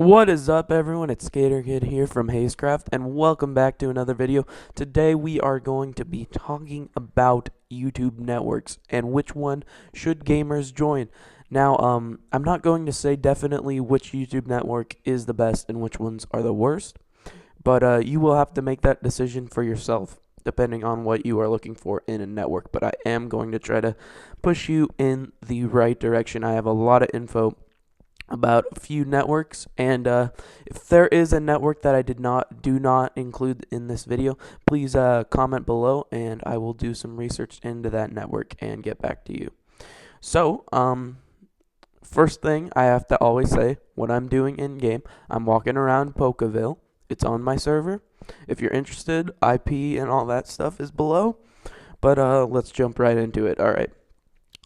What is up, everyone? It's Skater Kid here from Hazecraft, and welcome back to another video. Today we are going to be talking about YouTube networks and which one should gamers join. Now, I'm not going to say definitely which YouTube network is the best and which ones are the worst, but you will have to make that decision for yourself, depending on what you are looking for in a network. But I am going to try to push you in the right direction. I have a lot of info about a few networks, and if there is a network that I do not include in this video, please comment below and I will do some research into that network and get back to you. So first thing I have to always say, what I'm doing in game, I'm walking around Pokeville. It's on my server. If you're interested, IP and all that stuff is below, but let's jump right into it. All right.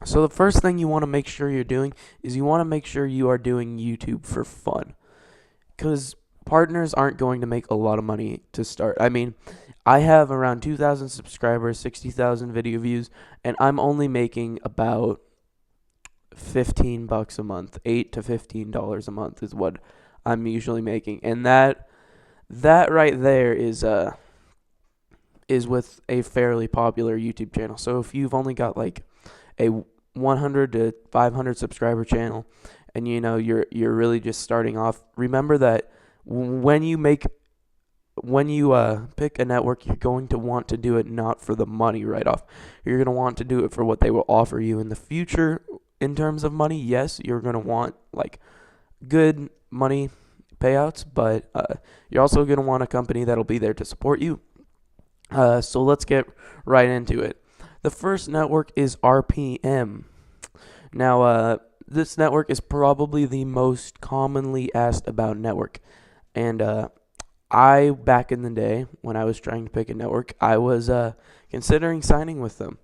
So the first thing you want to make sure you're doing is you want to make sure you are doing YouTube for fun, because partners aren't going to make a lot of money to start. I mean, I have around 2,000 subscribers, 60,000 video views, and I'm only making about $15 a month. $8 to $15 a month is what I'm usually making, and that right there is with a fairly popular YouTube channel. So if you've only got like a 100 to 500 subscriber channel and you're really just starting off, remember that when you pick a network, you're going to want to do it not for the money right off. You're going to want to do it for what they will offer you in the future in terms of money. Yes, you're going to want like good money payouts, but you're also going to want a company that'll be there to support you. So let's get right into it. The first network is RPM. Now, this network is probably the most commonly asked about network. And back in the day, when I was trying to pick a network, I was considering signing with them.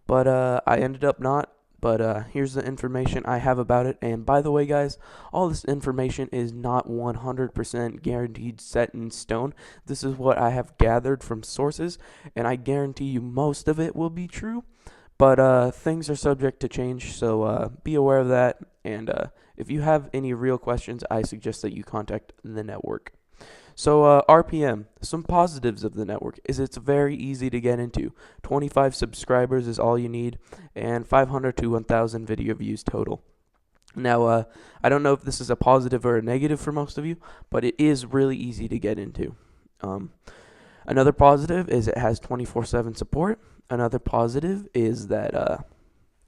But I ended up not. But here's the information I have about it. And by the way, guys, all this information is not 100% guaranteed set in stone. This is what I have gathered from sources, and I guarantee you most of it will be true. But things are subject to change, so be aware of that. And if you have any real questions, I suggest that you contact the network. So RPM, some positives of the network is it's very easy to get into. 25 subscribers is all you need, and 500 to 1,000 video views total. Now, I don't know if this is a positive or a negative for most of you, but it is really easy to get into. Another positive is it has 24/7 support. Another positive is that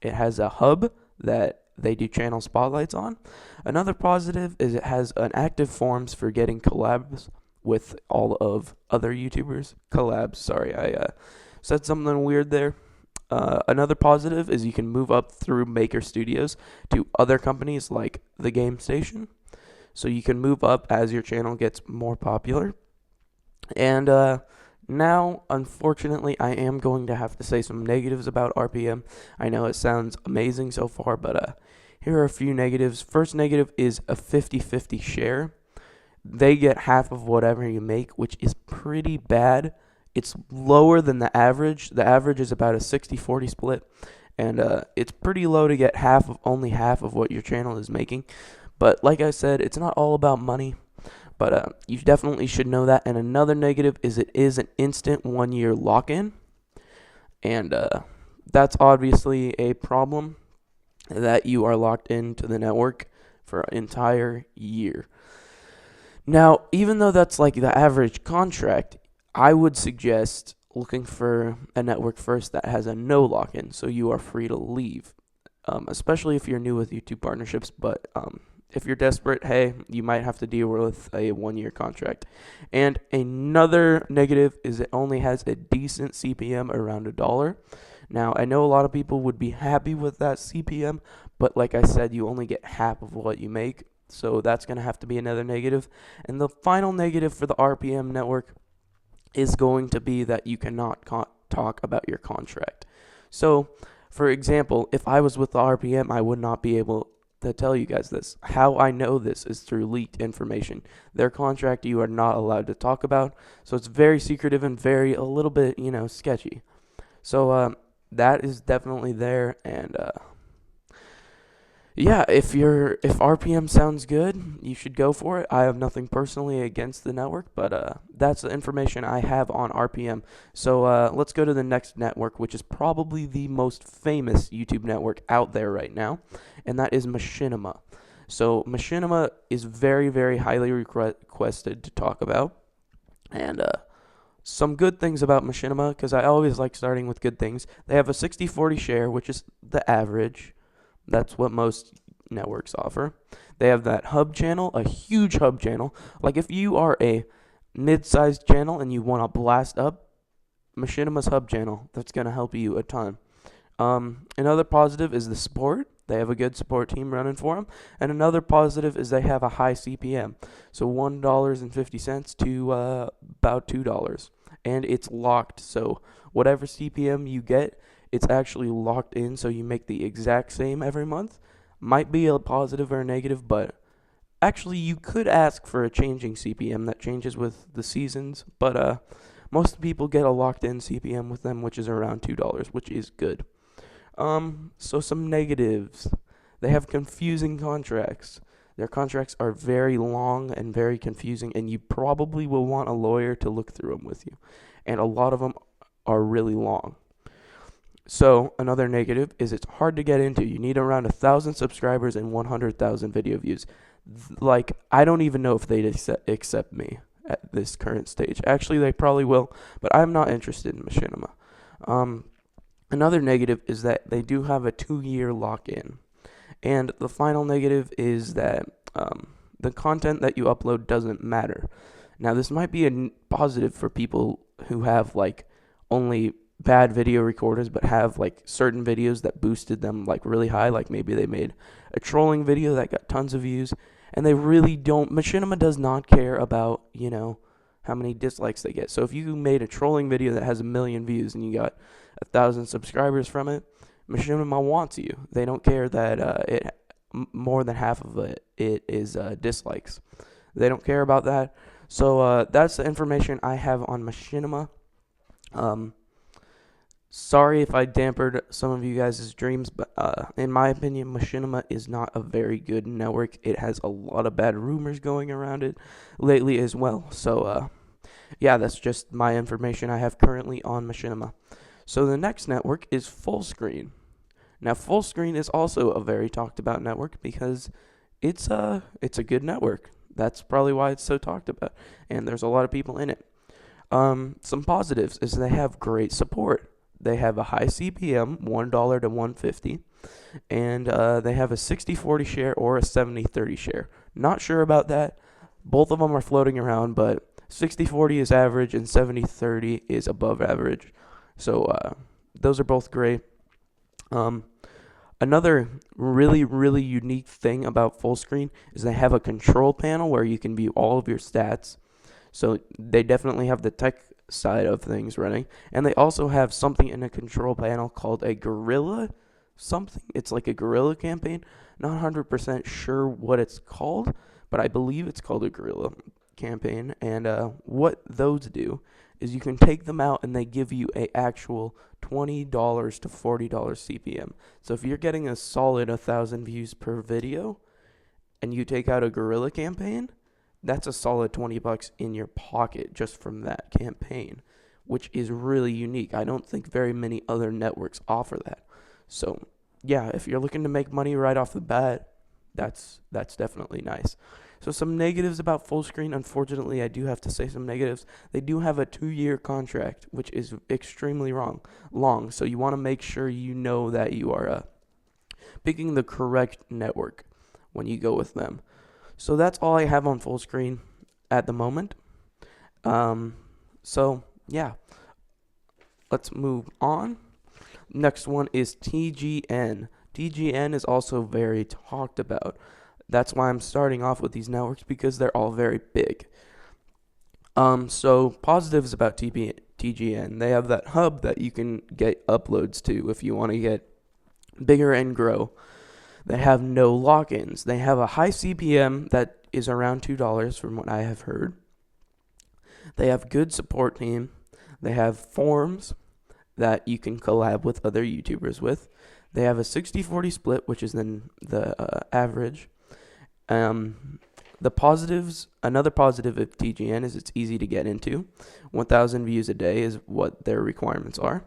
it has a hub that they do channel spotlights on. Another positive is it has an active forums for getting collabs with all of other YouTubers. Collabs, sorry, I said something weird there. Another positive is you can move up through Maker Studios to other companies like the Game Station. So you can move up as your channel gets more popular. And now, unfortunately, I am going to have to say some negatives about RPM. I know it sounds amazing so far, but here are a few negatives. First negative is a 50-50 share. They get half of whatever you make, which is pretty bad. It's lower than the average. The average is about a 60-40 split, and it's pretty low to get only half of what your channel is making. But like I said, it's not all about money, but you definitely should know that. And another negative is it is an instant 1-year lock-in, and that's obviously a problem, that you are locked into the network for an entire year. Now, even though that's like the average contract, I would suggest looking for a network first that has a no lock-in, so you are free to leave, especially if you're new with YouTube partnerships. But if you're desperate, hey, you might have to deal with a 1-year contract. And another negative is it only has a decent CPM around $1. Now, I know a lot of people would be happy with that CPM, but like I said, you only get half of what you make. So that's going to have to be another negative. And the final negative for the RPM network is going to be that you cannot talk about your contract. So, for example, if I was with the RPM, I would not be able to tell you guys this. How I know this is through leaked information. Their contract you are not allowed to talk about. So it's very secretive and a little bit, sketchy. So that is definitely there. And Yeah, if RPM sounds good, you should go for it. I have nothing personally against the network, but that's the information I have on RPM. So let's go to the next network, which is probably the most famous YouTube network out there right now, and that is Machinima. So Machinima is very, very highly requested to talk about, and some good things about Machinima, because I always like starting with good things. They have a 60-40 share, which is the average. That's what most networks offer. They have that hub channel, a huge hub channel. Like if you are a mid-sized channel and you want to blast up, Machinima's hub channel, that's going to help you a ton. Another positive is the support. They have a good support team running for them. And another positive is they have a high CPM. So $1.50 to about $2. And it's locked. So whatever CPM you get, it's actually locked in. So you make the exact same every month. Might be a positive or a negative, but actually you could ask for a changing CPM that changes with the seasons. But most people get a locked in CPM with them, which is around $2, which is good. So some negatives. They have confusing contracts. Their contracts are very long and very confusing, and you probably will want a lawyer to look through them with you. And a lot of them are really long. So another negative is it's hard to get into. You need around 1,000 subscribers and 100,000 video views. Like, I don't even know if they'd accept me at this current stage. Actually, they probably will, but I'm not interested in Machinima. Another negative is that they do have a 2-year lock-in. And the final negative is that the content that you upload doesn't matter. Now, this might be a positive for people who have, like, only bad video recorders but have, like, certain videos that boosted them, like, really high. Like, maybe they made a trolling video that got tons of views. And they really don't... Machinima does not care about, how many dislikes they get. So if you made a trolling video that has 1 million views and you got 1,000 subscribers from it, Machinima wants you. They don't care that more than half of it is dislikes. They don't care about that. So that's the information I have on Machinima. Sorry if I dampened some of you guys' dreams, but in my opinion, Machinima is not a very good network. It has a lot of bad rumors going around it lately as well. So, yeah, that's just my information I have currently on Machinima. So the next network is FullScreen. Now, FullScreen is also a very talked about network because it's a good network. That's probably why it's so talked about, and there's a lot of people in it. Some positives is they have great support. They have a high CPM, $1 to $1.50, and they have a 60-40 share or a 70-30 share. Not sure about that. Both of them are floating around, but 60-40 is average and 70-30 is above average. So those are both great. Another really, really unique thing about FullScreen is they have a control panel where you can view all of your stats. So they definitely have the tech side of things running, and they also have something in a control panel called a guerrilla something. It's like a guerrilla campaign. Not 100% sure what it's called, but I believe it's called a guerrilla campaign. And what those do is you can take them out and they give you a actual $20 to $40 CPM. So if you're getting a solid 1,000 views per video and you take out a guerrilla campaign, that's a solid $20 in your pocket just from that campaign, which is really unique. I don't think very many other networks offer that. So, yeah, if you're looking to make money right off the bat, that's definitely nice. So some negatives about FullScreen. Unfortunately, I do have to say some negatives. They do have a 2-year contract, which is extremely long. So you want to make sure you know that you are picking the correct network when you go with them. So that's all I have on FullScreen at the moment. So, yeah. Let's move on. Next one is TGN. TGN is also very talked about. That's why I'm starting off with these networks, because they're all very big. So positives about TGN. They have that hub that you can get uploads to if you want to get bigger and grow. They have no lock-ins. They have a high CPM that is around $2 from what I have heard. They have good support team. They have forums that you can collab with other YouTubers with. They have a 60-40 split, which is the average. The positives, another positive of TGN is it's easy to get into. 1,000 views a day is what their requirements are.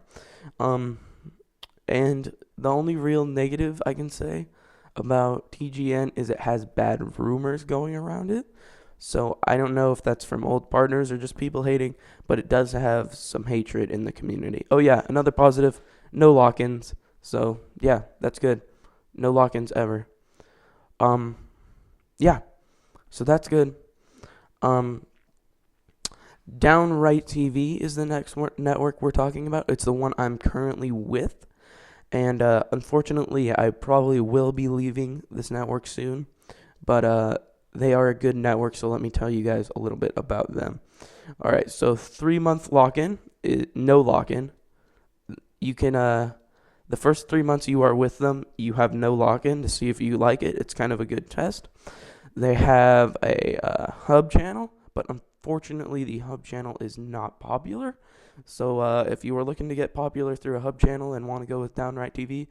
And the only real negative I can say about TGN is it has bad rumors going around it. So I don't know if that's from old partners or just people hating, but it does have some hatred in the community. Oh yeah, another positive, no lock-ins. So yeah, that's good. No lock-ins ever. Yeah. So that's good. Downright TV is the next network we're talking about. It's the one I'm currently with. And unfortunately, I probably will be leaving this network soon. But they are a good network, so let me tell you guys a little bit about them. All right, so 3-month lock-in, no lock-in. You can, the first 3 months you are with them, you have no lock-in to see if you like it. It's kind of a good test. They have a hub channel, but unfortunately, the hub channel is not popular. So if you are looking to get popular through a hub channel and want to go with Downright TV,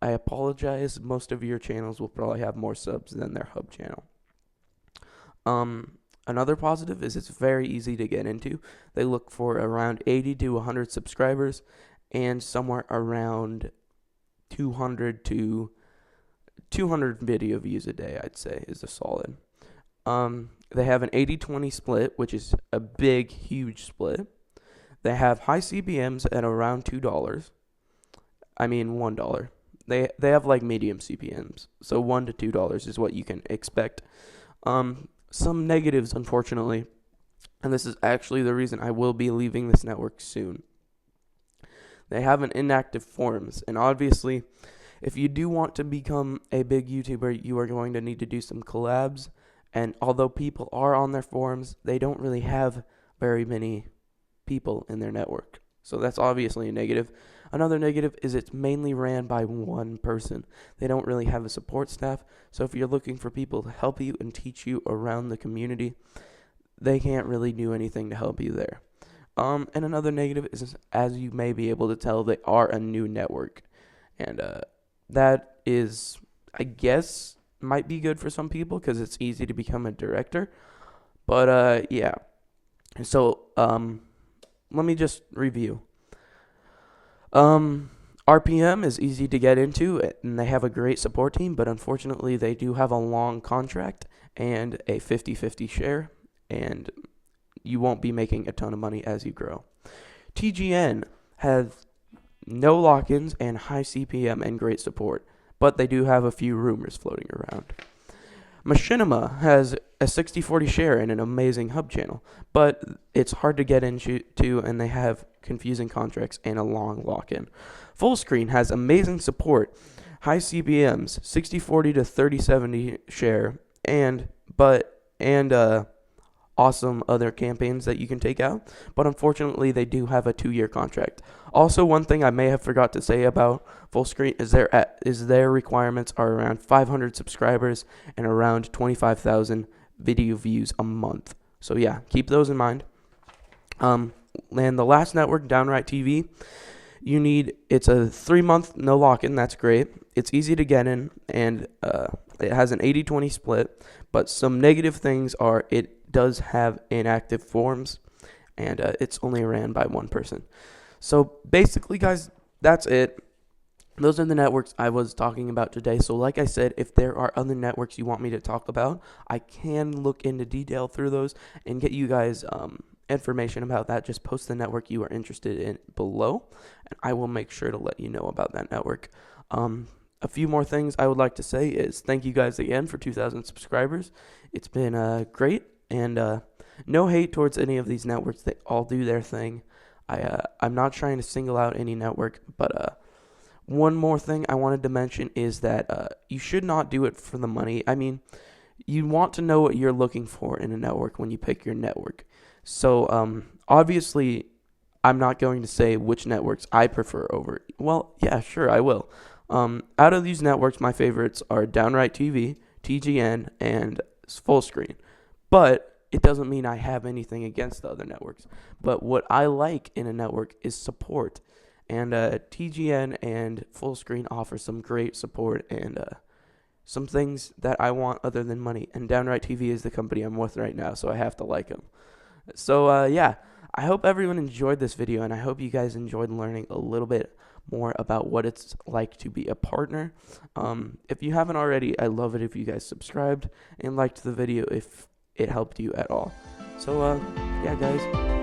I apologize. Most of your channels will probably have more subs than their hub channel. Another positive is it's very easy to get into. They look for around 80 to 100 subscribers and somewhere around 200 to 200 video views a day, I'd say, is a solid. They have an 80-20 split, which is a big, huge split. They have high CPMs at around $2. I mean, $1. They have like medium CPMs, so $1 to $2 is what you can expect. Some negatives, unfortunately, and this is actually the reason I will be leaving this network soon. They have an inactive forums, and obviously, if you do want to become a big YouTuber, you are going to need to do some collabs. And although people are on their forums, they don't really have very many people in their network. So that's obviously a negative. Another negative is it's mainly ran by one person. They don't really have a support staff. So if you're looking for people to help you and teach you around the community, they can't really do anything to help you there. And another negative is, as you may be able to tell, they are a new network. And that is, I guess, might be good for some people because it's easy to become a director. But yeah. So let me just review. RPM is easy to get into, and they have a great support team, but unfortunately they do have a long contract and a 50-50 share, and you won't be making a ton of money as you grow. TGN has no lock-ins and high CPM and great support, but they do have a few rumors floating around. Machinima has a 60-40 share and an amazing hub channel, but it's hard to get into, and they have confusing contracts and a long lock-in. FullScreen has amazing support, high CPMs, 60-40 to 30-70 share, and awesome other campaigns that you can take out, but unfortunately they do have a 2-year contract. Also, one thing I may have forgot to say about FullScreen is their requirements are around 500 subscribers and around 25,000 video views a month. So yeah, keep those in mind. And the last network, Downright TV, it's a 3-month no lock-in. That's great. It's easy to get in, and it has an 80-20 split, but some negative things are it does have inactive forums, and it's only ran by one person. So basically, guys, that's it. Those are the networks I was talking about today. So like I said, if there are other networks you want me to talk about, I can look into detail through those and get you guys information about that. Just post the network you are interested in below, and I will make sure to let you know about that network. A few more things I would like to say is thank you guys again for 2,000 subscribers. It's been great. And no hate towards any of these networks. They all do their thing. I'm not trying to single out any network, but one more thing I wanted to mention is that you should not do it for the money. I mean, you want to know what you're looking for in a network when you pick your network. So obviously, I'm not going to say which networks I prefer over. Well, yeah, sure, I will. Out of these networks, my favorites are Downright TV, TGN, and FullScreen. But it doesn't mean I have anything against the other networks. But what I like in a network is support. And TGN and FullScreen offer some great support and some things that I want other than money. And Downright TV is the company I'm with right now, so I have to like them. So yeah, I hope everyone enjoyed this video, and I hope you guys enjoyed learning a little bit more about what it's like to be a partner. If you haven't already, I love it if you guys subscribed and liked the video if it helped you at all. So yeah, guys,